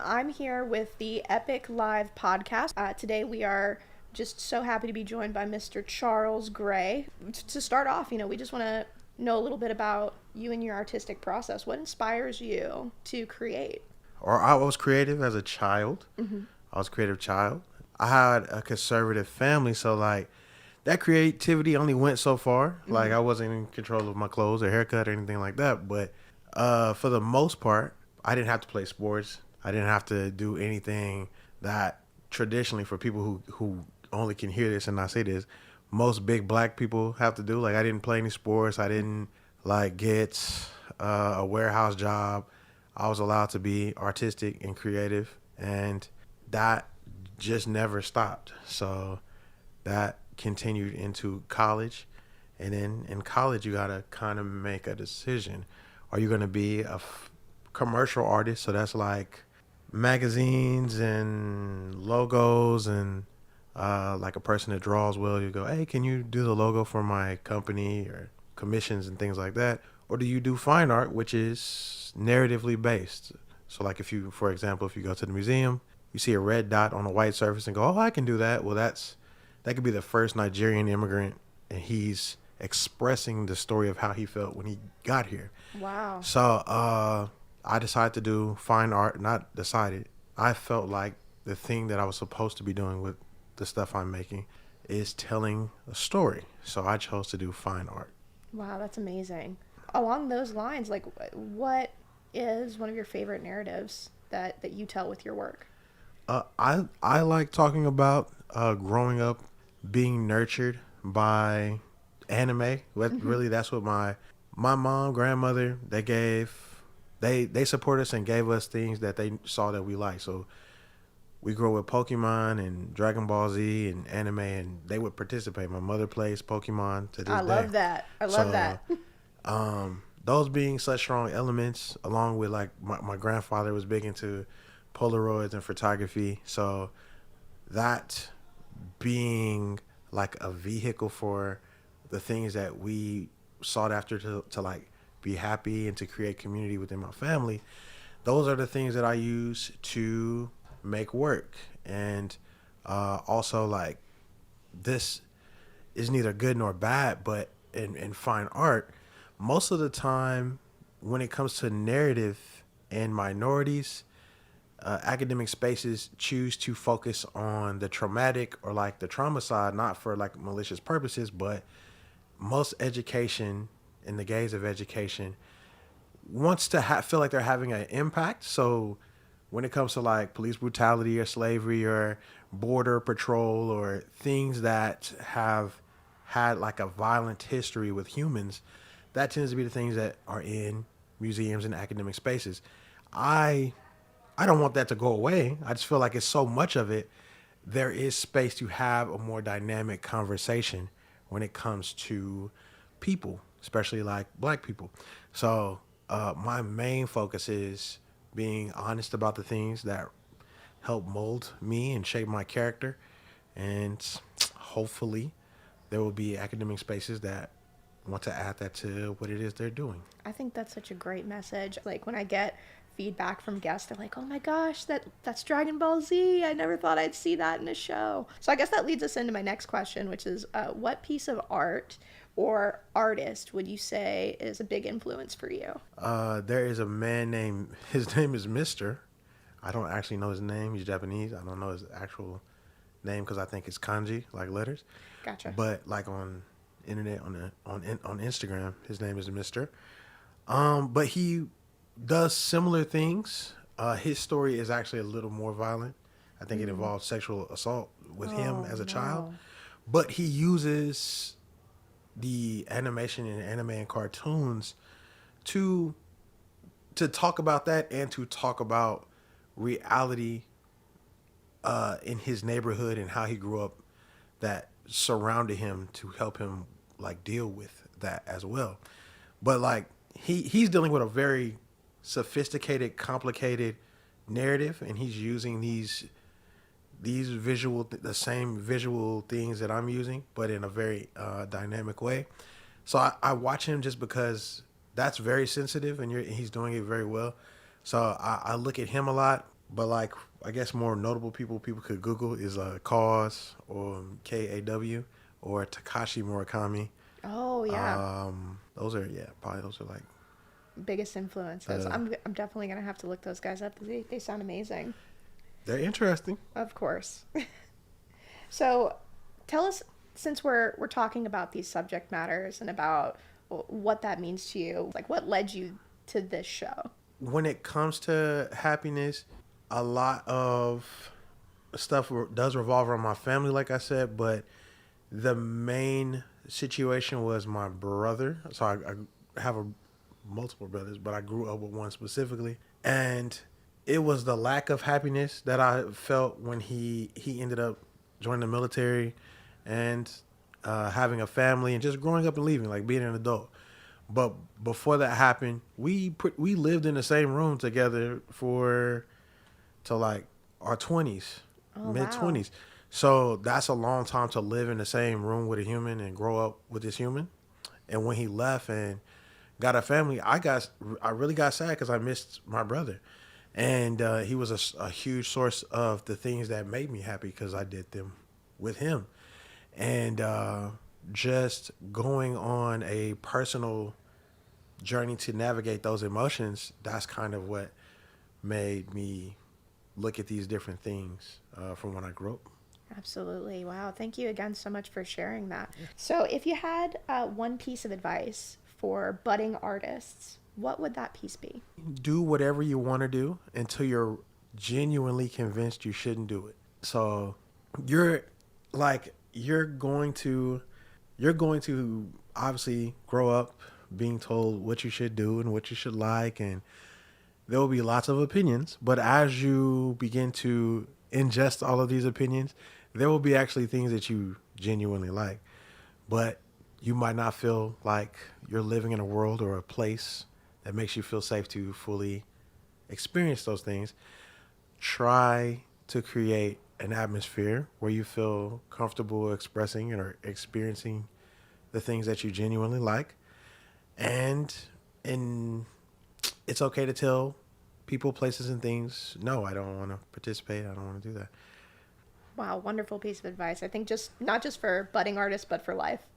I'm here with the Epic Live podcast. Today we are just so happy to be joined by Mr. Charles Gray. To start off, we just want to know a little bit about you and your artistic process. What inspires you to create? Or I was creative as a child. Mm-hmm. I was a creative child. I had a conservative family, so like that creativity only went so far. Like Mm-hmm. I wasn't in control of my clothes or haircut or anything like that. But for the most part, I didn't have to play sports. I didn't have to do anything that traditionally for people who only can hear this and not say this, most big black people have to do. Like I didn't play any sports. I didn't like get a warehouse job. I was allowed to be artistic and creative, and that just never stopped. So that continued into college. And then in college, you got to kind of make a decision. Are you going to be a commercial artist? So that's like magazines and logos and like a person that draws well. You go, hey, can you do the logo for my company or commissions and things like that? Or do you do fine art, which is narratively based? So like if you, for example, if you go to the museum, you see a red dot on a white surface and go, oh, I can do that. Well, that could be the first Nigerian immigrant, and he's expressing the story of how he felt when he got here. Wow. So I decided to do fine art. Not decided. I felt like the thing that I was supposed to be doing with the stuff I'm making is telling a story. So I chose to do fine art. Wow, that's amazing. Along those lines, like, what is one of your favorite narratives that you tell with your work? I like talking about growing up, being nurtured by anime. Mm-hmm. Really, that's what my mom, grandmother, they support us and gave us things that they saw that we like. So we grew up with Pokemon and Dragon Ball Z and anime, and they would participate. My mother plays Pokemon to I this day. love that. I love So that. those being such strong elements, along with like my grandfather was big into Polaroids and photography. So that being like a vehicle for the things that we sought after to like be happy and to create community within my family, those are the things that I use to make work. And also like this is neither good nor bad, but in fine art, most of the time when it comes to narrative and minorities, academic spaces choose to focus on the traumatic or like the trauma side, not for like malicious purposes, but most education in the gaze of education wants to feel like they're having an impact. So when it comes to like police brutality or slavery or border patrol or things that have had like a violent history with humans, that tends to be the things that are in museums and academic spaces. I I don't want that to go away. I just feel like it's so much of it. There is space to have a more dynamic conversation when it comes to people, especially like black people. So my main focus is being honest about the things that help mold me and shape my character. And hopefully there will be academic spaces that want to add that to what it is they're doing. I think that's such a great message. Like when I get feedback from guests, they're like, "Oh my gosh, that's Dragon Ball Z. I never thought I'd see that in a show." So I guess that leads us into my next question, which is, what piece of art or artist would you say is a big influence for you? There is a man named, his name is Mr. I don't actually know his name. He's Japanese. I don't know his actual name because I think it's kanji, like letters. Gotcha. But like on internet, on Instagram, his name is Mr. But he does similar things. His story is actually a little more violent. I think it Mm. involves sexual assault with him Oh as a child. no. But he uses the animation and anime and cartoons to talk about that and to talk about reality in his neighborhood and how he grew up that surrounded him to help him like deal with that as well. But like he's dealing with a very sophisticated, complicated narrative, and he's using the same visual things that I'm using, but in a very dynamic way. So I watch him just because that's very sensitive, and he's doing it very well. So I look at him a lot, But like, I guess more notable people could Google is Cause or KAW or Takashi Murakami. Oh yeah, Those are, yeah, probably those are like biggest influences. the I'm definitely gonna have to look those guys up. They sound amazing. they're interesting. Of course. So, tell us, since we're talking about these subject matters and about what that means to you, like what led you to this show. When it comes to happiness, a lot of stuff does revolve around my family, like I said, but the main situation was my brother. So I have multiple brothers, but I grew up with one specifically, and it was the lack of happiness that I felt when he ended up joining the military and having a family and just growing up and leaving, like being an adult. But before that happened, we lived in the same room together for to like our 20s, Oh mid wow. 20s. So that's a long time to live in the same room with a human and grow up with this human. And when he left and got a family, I really got sad because I missed my brother, and he was a huge source of the things that made me happy because I did them with him, and just going on a personal journey to navigate those emotions. That's kind of what made me look at these different things from when I grew up. Absolutely. Wow. Thank you again so much for sharing that. So, if you had one piece of advice for budding artists, what would that piece be? Do whatever you want to do until you're genuinely convinced you shouldn't do it. So you're like you're going to obviously grow up being told what you should do and what you should like, and there will be lots of opinions, but as you begin to ingest all of these opinions, there will be actually things that you genuinely like, but you might not feel like you're living in a world or a place that makes you feel safe to fully experience those things. Try to create an atmosphere where you feel comfortable expressing or experiencing the things that you genuinely like, and and it's okay to tell people, places, and things, no, I don't want to participate. I don't want to do that. Wow, wonderful piece of advice. I think just not just for budding artists, but for life.